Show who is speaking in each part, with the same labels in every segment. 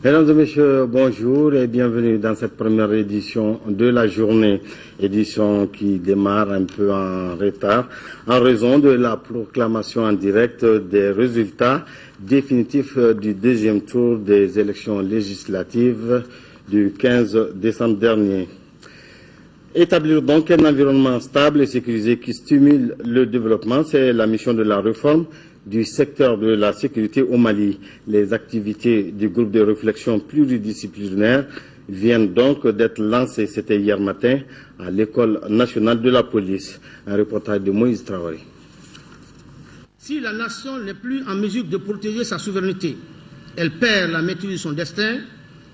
Speaker 1: Mesdames et messieurs, bonjour et bienvenue dans cette première édition de la journée. Édition qui démarre un peu en retard en raison de la proclamation en direct des résultats définitifs du deuxième tour des élections législatives du 15 décembre dernier. Établir donc un environnement stable et sécurisé qui stimule le développement, c'est la mission de la réforme du secteur de la sécurité au Mali. Les activités du groupe de réflexion pluridisciplinaire viennent donc d'être lancées. C'était hier matin à l'École nationale de la police. Un reportage de Moïse Traoré.
Speaker 2: Si la nation n'est plus en mesure de protéger sa souveraineté, elle perd la maîtrise de son destin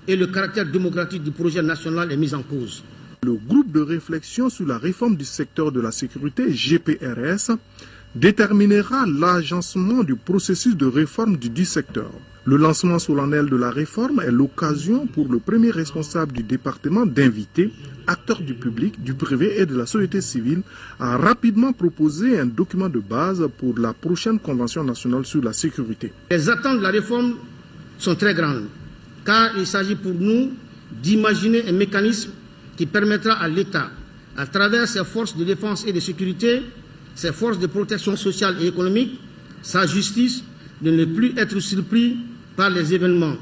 Speaker 2: et le caractère démocratique du projet national est mis en cause.
Speaker 3: Le groupe de réflexion sur la réforme du secteur de la sécurité, GPRS, déterminera l'agencement du processus de réforme du dit secteur. Le lancement solennel de la réforme est l'occasion pour le premier responsable du département d'inviter acteurs du public, du privé et de la société civile à rapidement proposer un document de base pour la prochaine Convention nationale sur la sécurité.
Speaker 2: Les attentes de la réforme sont très grandes, car il s'agit pour nous d'imaginer un mécanisme qui permettra à l'État, à travers ses forces de défense et de sécurité, ses forces de protection sociale et économique, sa justice, de ne plus être surpris par les événements,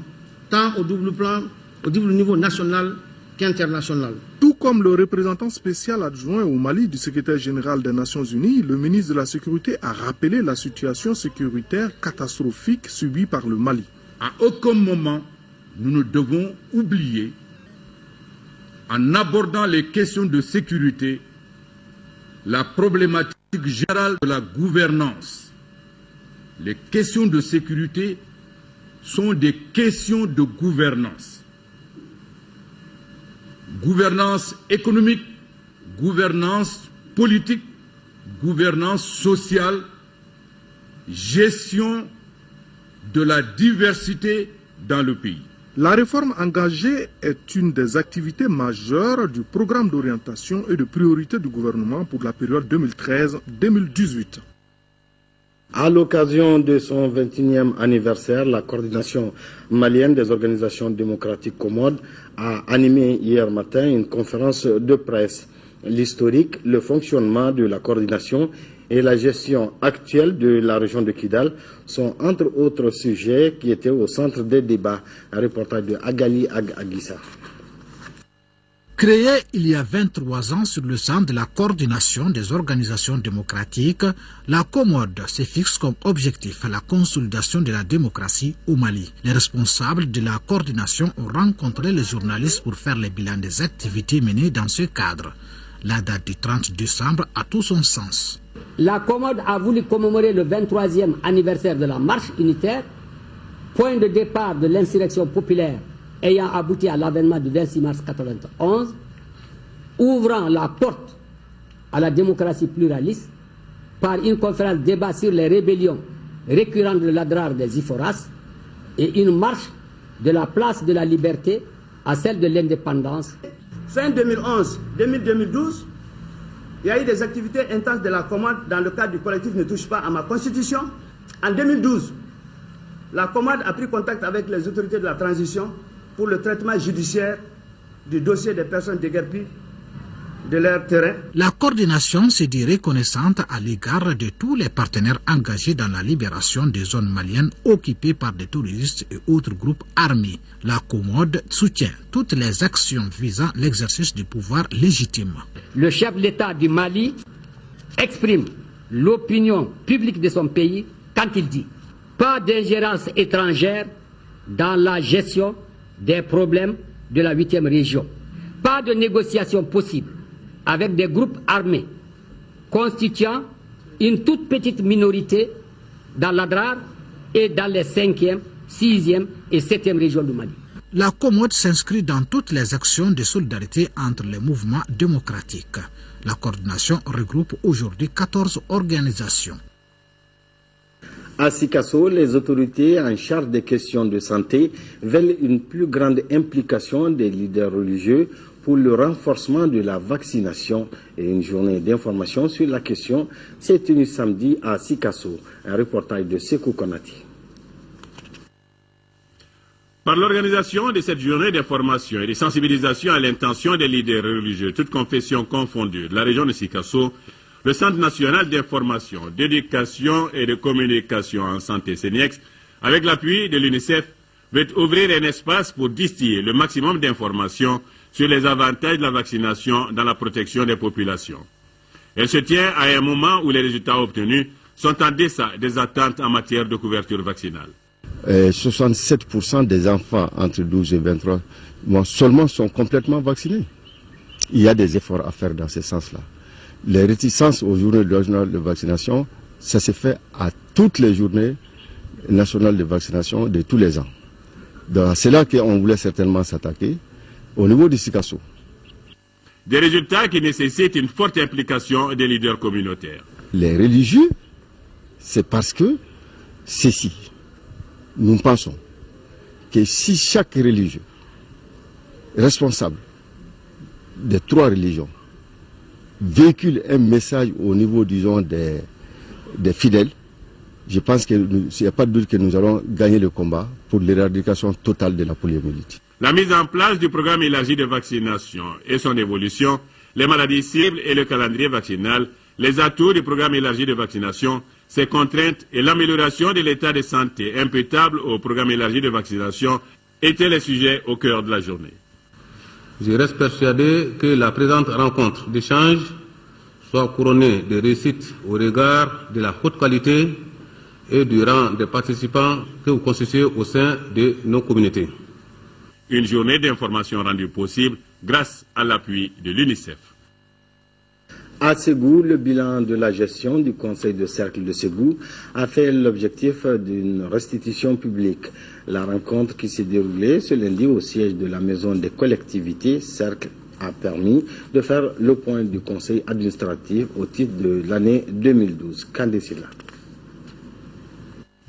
Speaker 2: tant au double niveau national qu'international.
Speaker 3: Tout comme le représentant spécial adjoint au Mali du secrétaire général des Nations Unies, le ministre de la Sécurité a rappelé la situation sécuritaire catastrophique subie par le Mali.
Speaker 4: À aucun moment, nous ne devons oublier, en abordant les questions de sécurité, la problématique générale de la gouvernance. Les questions de sécurité sont des questions de gouvernance. Gouvernance économique, gouvernance politique, gouvernance sociale, gestion de la diversité dans le pays.
Speaker 3: La réforme engagée est une des activités majeures du programme d'orientation et de priorité du gouvernement pour la période 2013-2018.
Speaker 1: À l'occasion de son 21e anniversaire, la coordination malienne des organisations démocratiques commodes a animé hier matin une conférence de presse. L'historique, le fonctionnement de la coordination et la gestion actuelle de la région de Kidal sont entre autres sujets qui étaient au centre des débats. Un reportage de Agali Agissa.
Speaker 5: Créée il y a 23 ans sur le sein de la coordination des organisations démocratiques, la COMOD se fixe comme objectif la consolidation de la démocratie au Mali. Les responsables de la coordination ont rencontré les journalistes pour faire le bilan des activités menées dans ce cadre. La date du 30 décembre a tout son sens.
Speaker 6: La COMOD a voulu commémorer le 23e anniversaire de la marche unitaire, point de départ de l'insurrection populaire ayant abouti à l'avènement du 26 mars 1991, ouvrant la porte à la démocratie pluraliste par une conférence débat sur les rébellions récurrentes de l'Adrar des Iforas et une marche de la place de la liberté à celle de l'indépendance.
Speaker 2: Fin 2011, 2012, il y a eu des activités intenses de la COMOD dans le cadre du collectif Ne touche pas à ma constitution. En 2012, la COMOD a pris contact avec les autorités de la transition pour le traitement judiciaire du dossier des personnes déguerpies de leur terrain.
Speaker 5: La coordination se dit reconnaissante à l'égard de tous les partenaires engagés dans la libération des zones maliennes occupées par des terroristes et autres groupes armés. La COMOD soutient toutes les actions visant l'exercice du pouvoir légitime.
Speaker 6: Le chef de l'État du Mali exprime l'opinion publique de son pays quand il dit « Pas d'ingérence étrangère dans la gestion des problèmes de la 8e région. Pas de négociation possible avec des groupes armés constituant une toute petite minorité dans l'Adrar et dans les 5e, 6e et 7e régions du Mali. »
Speaker 5: La COMOD s'inscrit dans toutes les actions de solidarité entre les mouvements démocratiques. La coordination regroupe aujourd'hui 14 organisations.
Speaker 1: À Sikasso, les autorités en charge des questions de santé veulent une plus grande implication des leaders religieux pour le renforcement de la vaccination. Et une journée d'information sur la question s'est tenue samedi à Sikasso. Un reportage de Sekou Konati.
Speaker 7: Par l'organisation de cette journée d'information et de sensibilisation à l'intention des leaders religieux, toutes confessions confondues, de la région de Sikasso, le Centre national d'information, d'éducation et de communication en santé CNIEX, avec l'appui de l'UNICEF, veut ouvrir un espace pour distiller le maximum d'informations sur les avantages de la vaccination dans la protection des populations. Elle se tient à un moment où les résultats obtenus sont en deçà des attentes en matière de couverture vaccinale.
Speaker 1: 67% des enfants entre 12 et 23 mois seulement sont complètement vaccinés. Il y a des efforts à faire dans ce sens-là. Les réticences aux journées nationales de vaccination, ça se fait à toutes les journées nationales de vaccination de tous les ans. C'est là qu'on voulait certainement s'attaquer au niveau du Sikasso.
Speaker 7: Des résultats qui nécessitent une forte implication des leaders communautaires.
Speaker 1: Les religieux, c'est parce que ceci. Nous pensons que si chaque religieux responsable des trois religions véhicule un message au niveau, disons, des fidèles, je pense qu'il n'y a pas de doute que nous allons gagner le combat pour l'éradication totale de la poliomyélite.
Speaker 7: La mise en place du programme élargi de vaccination et son évolution, les maladies cibles et le calendrier vaccinal, les atouts du programme élargi de vaccination, ses contraintes et l'amélioration de l'état de santé imputable au programme élargi de vaccination étaient les sujets au cœur de la journée.
Speaker 8: Je reste persuadé que la présente rencontre d'échange soit couronnée de réussite au regard de la haute qualité et du rang des participants que vous constituez au sein de nos communautés.
Speaker 7: Une journée d'information rendue possible grâce à l'appui de l'UNICEF.
Speaker 1: À Ségou, le bilan de la gestion du conseil de cercle de Ségou a fait l'objectif d'une restitution publique. La rencontre qui s'est déroulée ce lundi au siège de la maison des collectivités cercle a permis de faire le point du conseil administratif au titre de l'année 2012. Kandesila.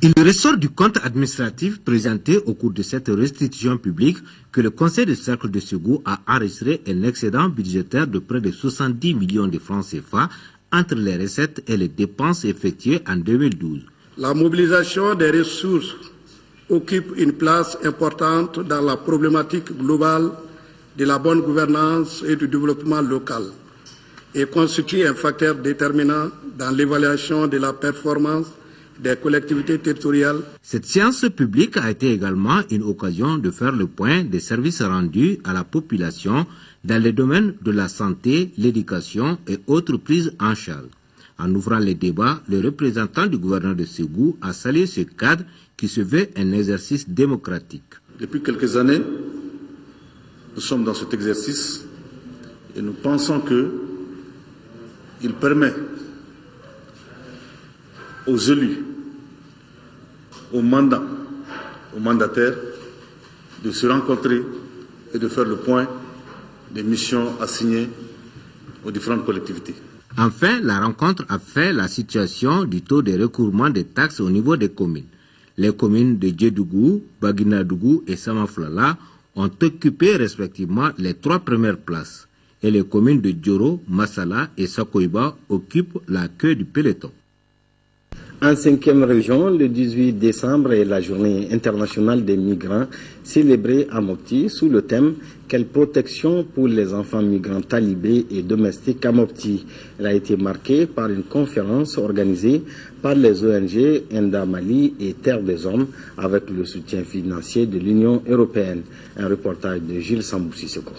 Speaker 9: Il ressort du compte administratif présenté au cours de cette restitution publique que le conseil de cercle de Ségou a enregistré un excédent budgétaire de près de 70 millions de francs CFA entre les recettes et les dépenses effectuées en 2012.
Speaker 2: La mobilisation des ressources occupe une place importante dans la problématique globale de la bonne gouvernance et du développement local et constitue un facteur déterminant dans l'évaluation de la performance des collectivités territoriales.
Speaker 9: Cette séance publique a été également une occasion de faire le point des services rendus à la population dans les domaines de la santé, l'éducation et autres prises en charge. En ouvrant les débats, le représentant du gouverneur de Ségou a salué ce cadre qui se veut un exercice démocratique.
Speaker 10: Depuis quelques années, nous sommes dans cet exercice et nous pensons qu'il permet aux élus, aux mandataires de se rencontrer et de faire le point des missions assignées aux différentes collectivités.
Speaker 9: Enfin, la rencontre a fait la situation du taux de recouvrement des taxes au niveau des communes. Les communes de Djedougou, Baguinadougou et Samaflala ont occupé respectivement les 3 premières places. Et les communes de Djoro, Massala et Sakoiba occupent la queue du peloton.
Speaker 1: En 5e région, le 18 décembre est la journée internationale des migrants célébrée à Mopti sous le thème « Quelle protection pour les enfants migrants talibés et domestiques à Mopti ». Elle a été marquée par une conférence organisée par les ONG Enda Mali et Terre des Hommes avec le soutien financier de l'Union européenne. Un reportage de Gilles Sambou-Sissoko.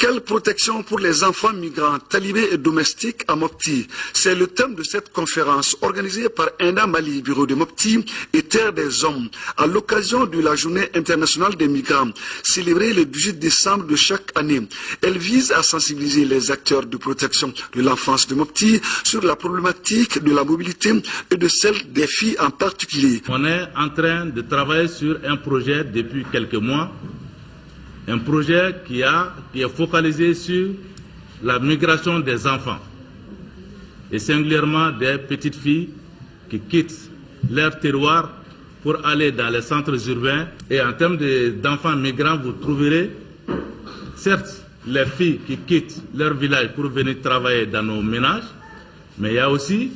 Speaker 11: Quelle protection pour les enfants migrants, talibés et domestiques à Mopti? C'est le thème de cette conférence organisée par Enda Mali, bureau de Mopti et Terre des Hommes, à l'occasion de la journée internationale des migrants, célébrée le 18 décembre de chaque année. Elle vise à sensibiliser les acteurs de protection de l'enfance de Mopti sur la problématique de la mobilité et de celle des filles en particulier.
Speaker 12: On est en train de travailler sur un projet depuis quelques mois. Un projet qui est focalisé sur la migration des enfants et singulièrement des petites filles qui quittent leur terroir pour aller dans les centres urbains. Et en termes d'enfants migrants, vous trouverez certes les filles qui quittent leur village pour venir travailler dans nos ménages, mais il y a aussi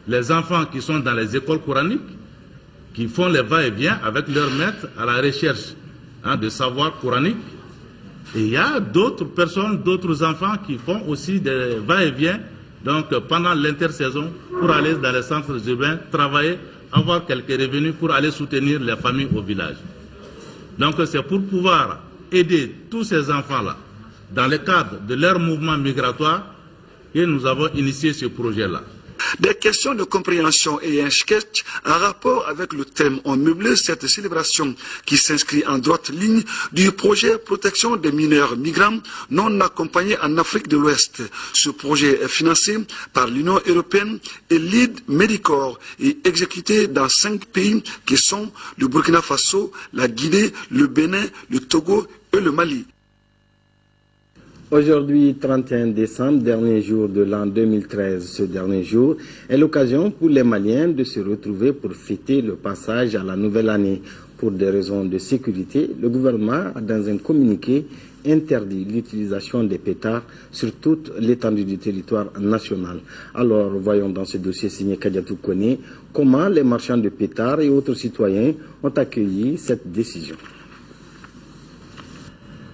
Speaker 12: les enfants qui sont dans les écoles coraniques, qui font les va-et-vient avec leur maître à la recherche de savoir coranique. Et il y a d'autres personnes, d'autres enfants qui font aussi des va-et-vient donc pendant l'intersaison pour aller dans les centres urbains, travailler, avoir quelques revenus pour aller soutenir les familles au village. Donc c'est pour pouvoir aider tous ces enfants-là dans le cadre de leur mouvement migratoire que nous avons initié ce projet-là.
Speaker 11: Des questions de compréhension et un sketch en rapport avec le thème ont meublé cette célébration qui s'inscrit en droite ligne du projet protection des mineurs migrants non accompagnés en Afrique de l'Ouest. Ce projet est financé par l'Union européenne et Lead Medicor et exécuté dans 5 pays qui sont le Burkina Faso, la Guinée, le Bénin, le Togo et le Mali.
Speaker 1: Aujourd'hui, 31 décembre, dernier jour de l'an 2013, ce dernier jour est l'occasion pour les Maliens de se retrouver pour fêter le passage à la nouvelle année. Pour des raisons de sécurité, le gouvernement a dans un communiqué interdit l'utilisation des pétards sur toute l'étendue du territoire national. Alors, voyons dans ce dossier signé Kadiatou Kone comment les marchands de pétards et autres citoyens ont accueilli cette décision.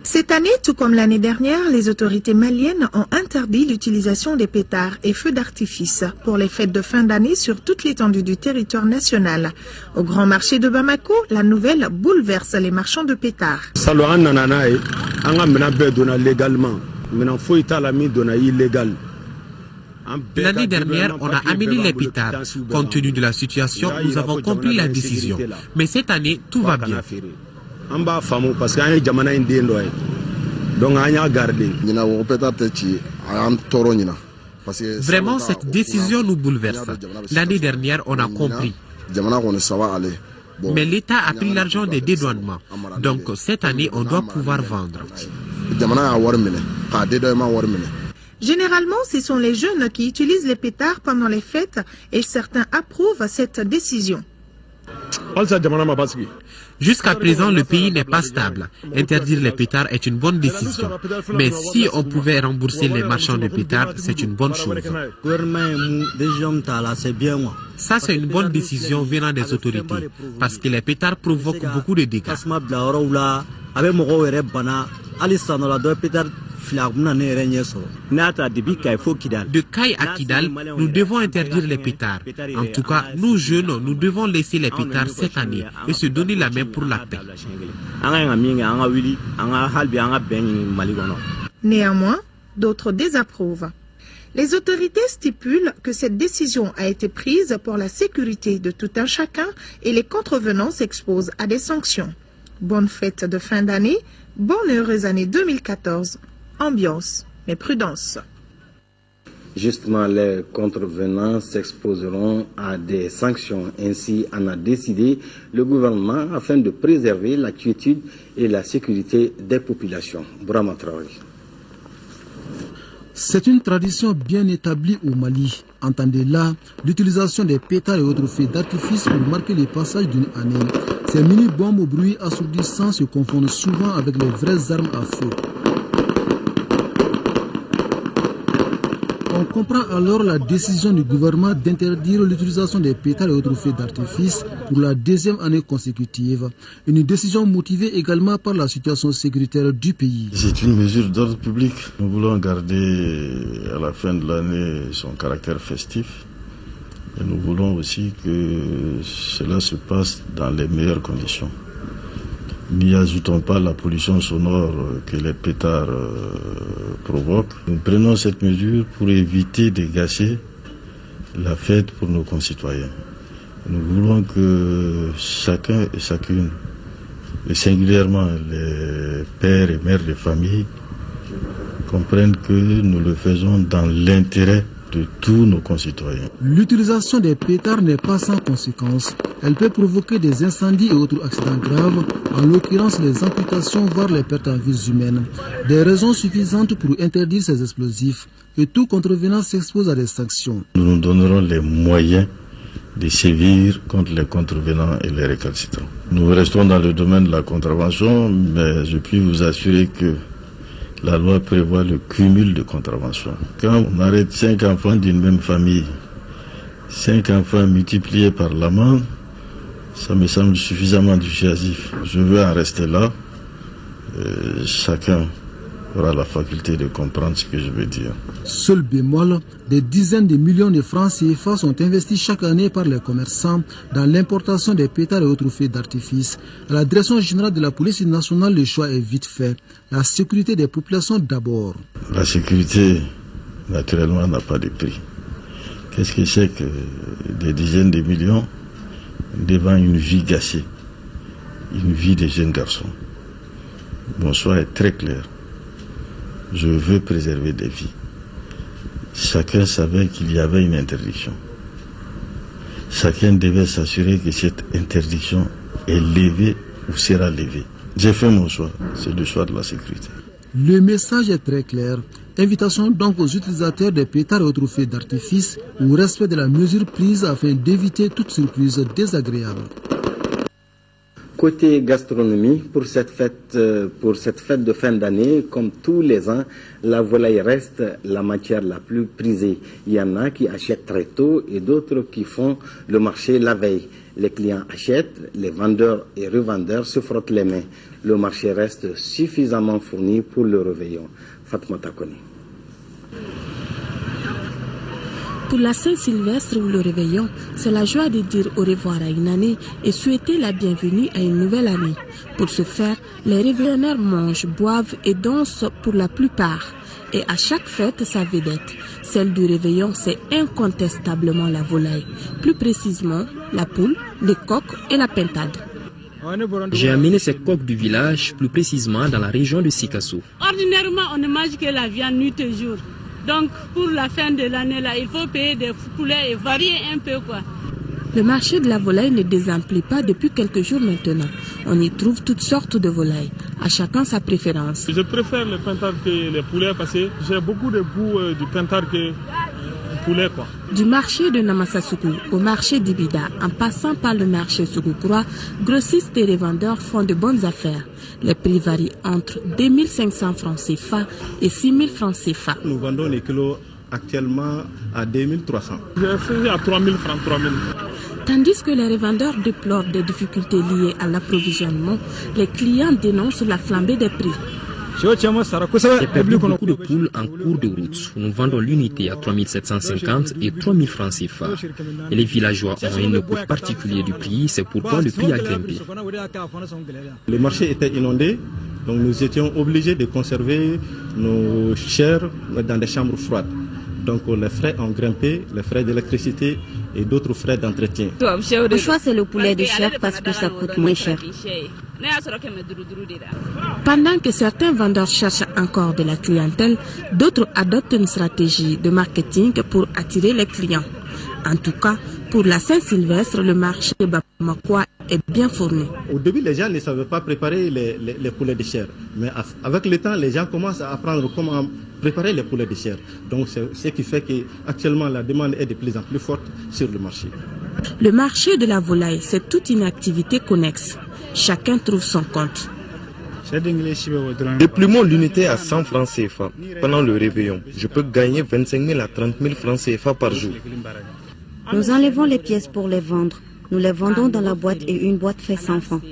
Speaker 13: Cette année, tout comme l'année dernière, les autorités maliennes ont interdit l'utilisation des pétards et feux d'artifice pour les fêtes de fin d'année sur toute l'étendue du territoire national. Au grand marché de Bamako, la nouvelle bouleverse les marchands de pétards.
Speaker 14: L'année dernière, on a amené les pétards. Compte tenu de la situation, nous avons compris la décision. Mais cette année, tout va bien. Vraiment, cette décision nous bouleverse. L'année dernière, on a compris. Mais l'État a pris l'argent des dédouanements. Donc, cette année, on doit pouvoir vendre.
Speaker 13: Généralement, ce sont les jeunes qui utilisent les pétards pendant les fêtes et certains approuvent cette décision.
Speaker 14: Jusqu'à présent, le pays n'est pas stable. Interdire les pétards est une bonne décision. Mais si on pouvait rembourser les marchands de pétards, c'est une bonne chose. Ça, c'est une bonne décision venant des autorités. Parce que les pétards provoquent beaucoup de dégâts. De Kai à Kidal, nous devons interdire les pétards. En tout cas, nous jeunes, nous devons laisser les pétards cette année et se donner la main pour la paix.
Speaker 13: Néanmoins, d'autres désapprouvent. Les autorités stipulent que cette décision a été prise pour la sécurité de tout un chacun et les contrevenants s'exposent à des sanctions. Bonne fête de fin d'année, bonne heureuse année 2014. Ambiance, mais prudence.
Speaker 1: Justement, les contrevenants s'exposeront à des sanctions. Ainsi en a décidé le gouvernement afin de préserver la quiétude et la sécurité des populations. Brahma Traoré.
Speaker 15: C'est une tradition bien établie au Mali. Entendez là l'utilisation des pétards et autres feux d'artifice pour marquer le passage d'une année. Ces mini-bombes au bruit assourdissant se confondent souvent avec les vraies armes à feu. On comprend alors la décision du gouvernement d'interdire l'utilisation des pétards et autres feux d'artifice pour la deuxième année consécutive. Une décision motivée également par la situation sécuritaire du pays.
Speaker 16: C'est une mesure d'ordre public. Nous voulons garder à la fin de l'année son caractère festif. Et nous voulons aussi que cela se passe dans les meilleures conditions. N'y ajoutons pas la pollution sonore que les pétards provoquent. Nous prenons cette mesure pour éviter de gâcher la fête pour nos concitoyens. Nous voulons que chacun et chacune, et singulièrement les pères et mères de famille, comprennent que nous le faisons dans l'intérêt de tous nos concitoyens.
Speaker 15: L'utilisation des pétards n'est pas sans conséquences. Elle peut provoquer des incendies et autres accidents graves, en l'occurrence les amputations, voire les pertes en vies humaines. Des raisons suffisantes pour interdire ces explosifs. Et tout contrevenant s'expose à des sanctions.
Speaker 16: Nous nous donnerons les moyens de sévir contre les contrevenants et les récalcitrants. Nous restons dans le domaine de la contravention, mais je puis vous assurer que la loi prévoit le cumul de contraventions. Quand on arrête 5 enfants d'une même famille, 5 enfants multipliés par l'amende, Ça me semble suffisamment dissuasif. Je veux en rester là. Chacun aura la faculté de comprendre ce que je veux dire.
Speaker 15: Seul bémol, des dizaines de millions de francs CFA sont investis chaque année par les commerçants dans l'importation des pétards et autres feux d'artifice. À la direction générale de la police nationale, le choix est vite fait. La sécurité des populations d'abord.
Speaker 16: La sécurité, naturellement, n'a pas de prix. Qu'est-ce que c'est que des dizaines de millions devant une vie gâchée, une vie de jeunes garçons? Mon choix est très clair. Je veux préserver des vies. Chacun savait qu'il y avait une interdiction. Chacun devait s'assurer que cette interdiction est levée ou sera levée. J'ai fait mon choix, c'est le choix de la sécurité.
Speaker 15: Le message est très clair. Invitation donc aux utilisateurs des pétards et autres feux d'artifice au respect de la mesure prise afin d'éviter toute surprise désagréable.
Speaker 1: Côté gastronomie, pour cette fête de fin d'année, comme tous les ans, la volaille reste la matière la plus prisée. Il y en a qui achètent très tôt et d'autres qui font le marché la veille. Les clients achètent, les vendeurs et revendeurs se frottent les mains. Le marché reste suffisamment fourni pour le réveillon. Fatmata Kone.
Speaker 17: Pour la Saint-Sylvestre ou le réveillon, c'est la joie de dire au revoir à une année et souhaiter la bienvenue à une nouvelle année. Pour ce faire, les réveillonneurs mangent, boivent et dansent pour la plupart. Et à chaque fête, sa vedette. Celle du réveillon, c'est incontestablement la volaille. Plus précisément, la poule, les coqs et la pintade.
Speaker 18: J'ai amené ces coqs du village, plus précisément dans la région de Sikasso.
Speaker 19: Ordinairement, on ne mange que la viande nuit et jour. Donc, pour la fin de l'année, là, il faut payer des poulets et varier un peu, quoi.
Speaker 17: Le marché de la volaille ne désemplit pas depuis quelques jours maintenant. On y trouve toutes sortes de volailles. À chacun sa préférence.
Speaker 20: Je préfère les pintards que les poulets parce que j'ai beaucoup de goût du pintard que poulet, quoi.
Speaker 17: Du marché de Namassasuku au marché d'Ibida, en passant par le marché Soukoukoura, grossistes et revendeurs font de bonnes affaires. Les prix varient entre 2500 francs CFA et 6000 francs CFA.
Speaker 21: Nous vendons les kilos actuellement à 2300.
Speaker 20: J'ai fait à 3000 francs, 3000.
Speaker 17: Tandis que les revendeurs déplorent des difficultés liées à l'approvisionnement, les clients dénoncent la flambée des prix.
Speaker 18: J'ai perdu beaucoup de poules en cours de route. Nous vendons l'unité à 3750 et 3000 francs CFA. Et les villageois ont une écoute particulière du prix, c'est pourquoi le prix a grimpé.
Speaker 21: Le marché était inondé, donc nous étions obligés de conserver nos chairs dans des chambres froides. Donc les frais ont grimpé, les frais d'électricité et d'autres frais d'entretien.
Speaker 22: Le choix c'est le poulet de chair parce que ça coûte moins cher.
Speaker 17: Pendant que certains vendeurs cherchent encore de la clientèle, d'autres adoptent une stratégie de marketing pour attirer les clients. En tout cas, pour la Saint-Sylvestre, le marché bamakois est bien fourni.
Speaker 21: Au début, les gens ne savaient pas préparer les poulets de chair. Mais avec le temps, les gens commencent à apprendre comment préparer les poulets de chair. Donc, c'est ce qui fait qu'actuellement, la demande est de plus en plus forte sur le marché.
Speaker 17: Le marché de la volaille, c'est toute une activité connexe. Chacun trouve son compte.
Speaker 23: Déplions l'unité à 100 francs CFA. Pendant le réveillon, je peux gagner 25 000 à 30 000 francs CFA par jour.
Speaker 22: Nous enlevons les pièces pour les vendre. Nous les vendons dans la boîte et une boîte fait 100 francs.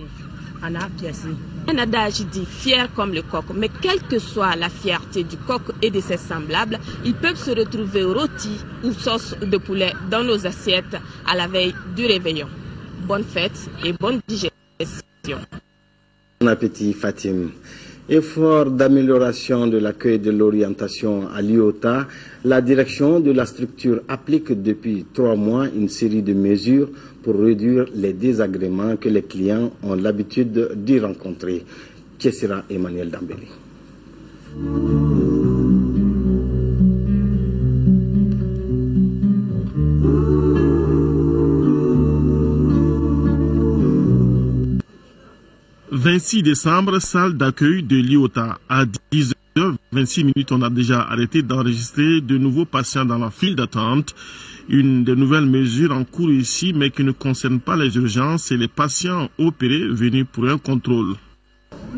Speaker 17: Un adage dit fier comme le coq, mais quelle que soit la fierté du coq et de ses semblables, ils peuvent se retrouver rôtis ou sauce de poulet dans nos assiettes à la veille du réveillon. Bonne fête et bonne digestion.
Speaker 1: Bon appétit, Fatim. Effort d'amélioration de l'accueil et de l'orientation à l'IOTA, la direction de la structure applique depuis 3 mois une série de mesures pour réduire les désagréments que les clients ont l'habitude d'y rencontrer. Tchessira Emmanuel Dambélé.
Speaker 20: « 26 décembre, salle d'accueil de l'IOTA. À 10h26, on a déjà arrêté d'enregistrer de nouveaux patients dans la file d'attente. Une des nouvelles mesures en cours ici, mais qui ne concerne pas les urgences, c'est les patients opérés venus pour un contrôle.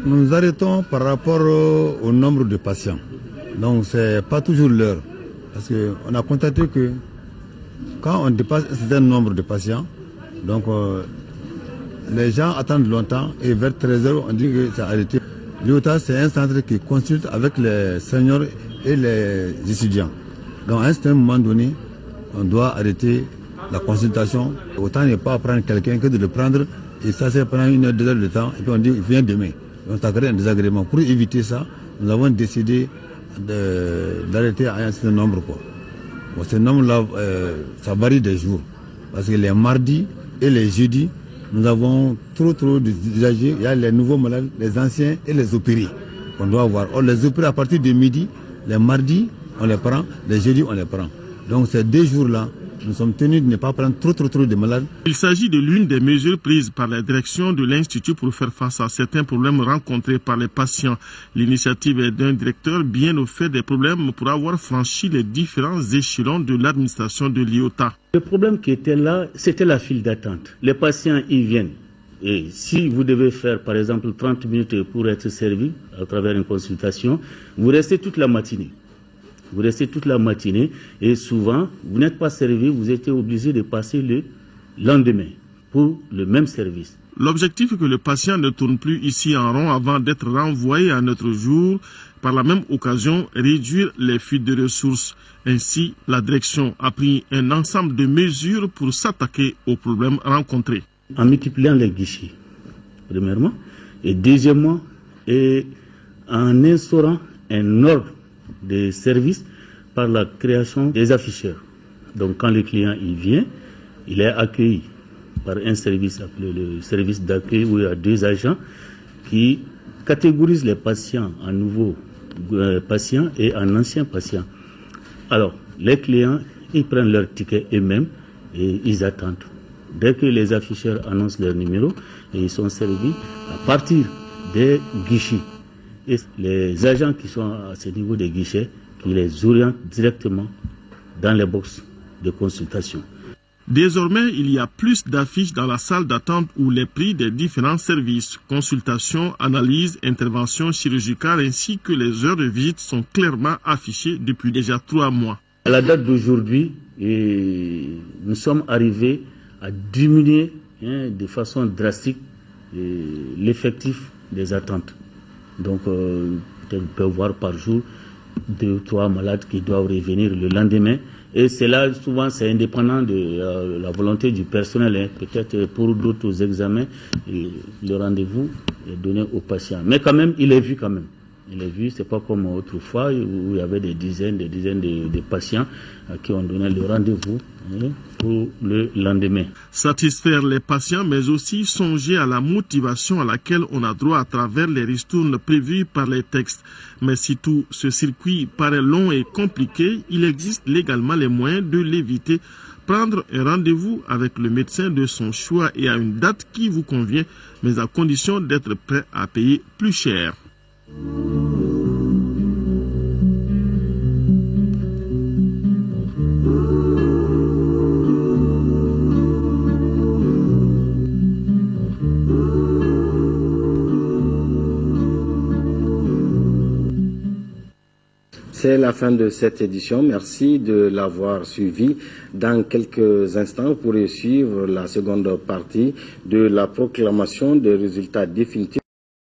Speaker 24: Nous arrêtons par rapport au nombre de patients. Donc, ce n'est pas toujours l'heure. Parce qu'on a constaté que quand on dépasse un certain nombre de patients, donc les gens attendent longtemps et vers 13h, on dit que ça a arrêté. L'IOTA, c'est un centre qui consulte avec les seniors et les étudiants. Donc à un certain moment donné, on doit arrêter la consultation. Autant ne pas prendre quelqu'un que de le prendre et ça c'est pendant 1 heure, 2 heures de temps et puis on dit il vient demain. Donc ça crée un désagrément. Pour éviter ça, nous avons décidé d'arrêter à un certain nombre. Bon, ce nombre-là, ça varie des jours. Parce que les mardis et les jeudis, nous avons trop d'usagers. Il y a les nouveaux malades, les anciens et les opérés qu'on doit avoir. Or, les opérés à partir de midi, les mardis, on les prend, les jeudis, on les prend. Donc ces 2 jours-là, nous sommes tenus de ne pas prendre trop de malades.
Speaker 20: Il s'agit de l'une des mesures prises par la direction de l'Institut pour faire face à certains problèmes rencontrés par les patients. L'initiative est d'un directeur bien au fait des problèmes pour avoir franchi les différents échelons de l'administration de l'IOTA.
Speaker 3: Le problème qui était là, c'était la file d'attente. Les patients y viennent. Et si vous devez faire, par exemple, 30 minutes pour être servi à travers une consultation, vous restez toute la matinée. Vous restez toute la matinée et souvent, vous n'êtes pas servi, vous êtes obligé de passer le lendemain pour le même service.
Speaker 20: L'objectif est que le patient ne tourne plus ici en rond avant d'être renvoyé à un autre jour. Par la même occasion, réduire les fuites de ressources. Ainsi, la direction a pris un ensemble de mesures pour s'attaquer aux problèmes rencontrés.
Speaker 3: En multipliant les guichets, premièrement, et deuxièmement, et en instaurant un ordre de service par la création des afficheurs. Donc quand le client y vient, il est accueilli par un service appelé le service d'accueil où il y a 2 agents qui catégorisent les patients en nouveaux patients et en anciens patients. Alors les clients, ils prennent leur ticket eux-mêmes et ils attendent. Dès que les afficheurs annoncent leur numéro, et ils sont servis à partir des guichets. Et les agents qui sont à ce niveau des guichets, qui les orientent directement dans les boxes de consultation.
Speaker 20: Désormais, il y a plus d'affiches dans la salle d'attente où les prix des différents services, consultations, analyses, interventions chirurgicales ainsi que les heures de visite sont clairement affichées depuis déjà 3 mois.
Speaker 3: À la date d'aujourd'hui, nous sommes arrivés à diminuer de façon drastique l'effectif des attentes. Donc, peut-être on peut voir par jour 2 ou 3 malades qui doivent revenir le lendemain. Et c'est là, souvent, c'est indépendant de la volonté du personnel. Peut-être pour d'autres examens, le rendez-vous est donné au patient. Mais quand même, il est vu quand même. Il est vu, c'est pas comme autrefois où il y avait des dizaines de patients à qui on donnait le rendez-vous pour le lendemain.
Speaker 20: Satisfaire les patients, mais aussi songer à la motivation à laquelle on a droit à travers les ristournes prévues par les textes. Mais si tout ce circuit paraît long et compliqué, il existe légalement les moyens de l'éviter. Prendre un rendez-vous avec le médecin de son choix et à une date qui vous convient, mais à condition d'être prêt à payer plus cher.
Speaker 1: C'est la fin de cette édition. Merci de l'avoir suivi. Dans quelques instants, vous pourrez suivre la seconde partie de la proclamation des résultats définitifs